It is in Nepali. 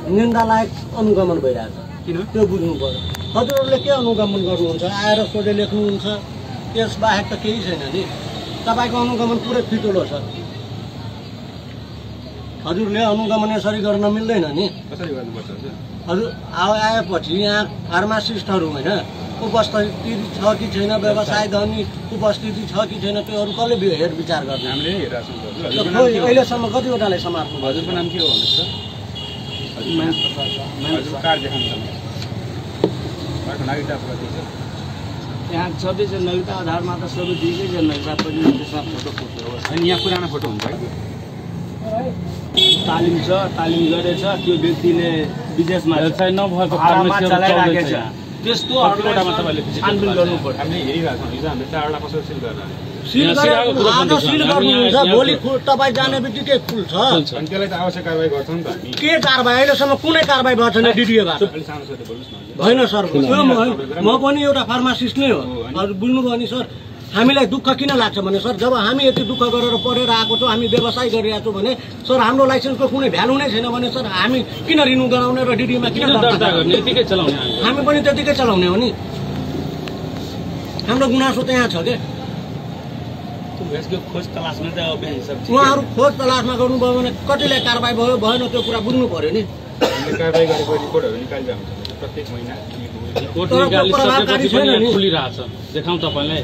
निन्दालायक अनुगमन भइरहेछ। किन त्यो बुझ्नु पर्यो। हजुरहरूले के अनुगमन गर्नुहुन्छ? आएर सोझै लेख्नुहुन्छ, त्यसबाहेक त केही छैन नि। तपाईँको अनुगमन पुरै फिटुलो छ। हजुरले अनुगमन यसरी गर्न मिल्दैन नि। कसरी गर्नुपर्छ हजुर आएपछि यहाँ फार्मासिस्टहरू होइन उपस्थिति छ कि छैन, व्यवसाय गर्ने उपस्थिति छ कि छैन, त्योहरू कसले हेरविचार गर्ने? हामीले हेरिरहेको छौँ। अहिलेसम्म कतिवटाले समाप्त? हजुरको नाम के हो भन्नुहोस् त? हजुर कार्ड देखाउनु नागरिकता प्रति छ यहाँ छँदैछ नागरिकता आधारमा त सबै दिएकै छ। नागरिकता पनि त्यसमा फोटो हो। अनि यहाँ पुरानो फोटो हुन्छ कि तालिम छ, तालिम गरेछ, त्यो व्यक्तिले विदेशमा नभएको चलाइराखेको छ। त्यस्तो छानबिन गर्नु पर्छ। हामीले हेरिरहेको छौँ। हिजो हामीले 4 वटा पसल सिल गरेर आज सिल गर्नुहुन्छ, भोलि तपाईँ जाने बित्तिकै खुल्छ। अनि त्यसलाई त आवश्यक कारवाही गर्छौँ नि त हामी। के कारवाही? अहिलेसम्म कुनै कारवाही भएको छैन डिडिएबाट। अलिक सानो छोरी बोल्नुहोस् न। होइन सर, म पनि एउटा फार्मासिस्ट नै हो। हजुर बुझ्नुभयो नि सर। हामीलाई दुःख किन लाग्छ भने सर, जब हामी यति दुःख गरेर पढेर आएको छौँ, हामी व्यवसाय गरिरहेको छौँ भने सर हाम्रो लाइसेन्सको कुनै भ्यालु नै छैन भने सर हामी किन रिन्यू गराउने र डिडीमा किन दर्ता गर्ने? यतिकै चलाउने हामी पनि त्यतिकै चलाउने हो नि। हाम्रो गुनासो त यहाँ छ के। यसको खोज तलासमा चाहिँ अब उहाँहरू खोज तलासमा गर्नुभयो भने कतिलाई कारवाही भयो भएन त्यो कुरा बुझ्नु पर्यो नि। हामीले कारवाही गरेको रिपोर्टहरू निकालिरहेको हुन्छ प्रत्येक महिना। कोर्ट निकालिसकेपछि पनि खुलिरहेछ। देखाउँ तपाईँलाई।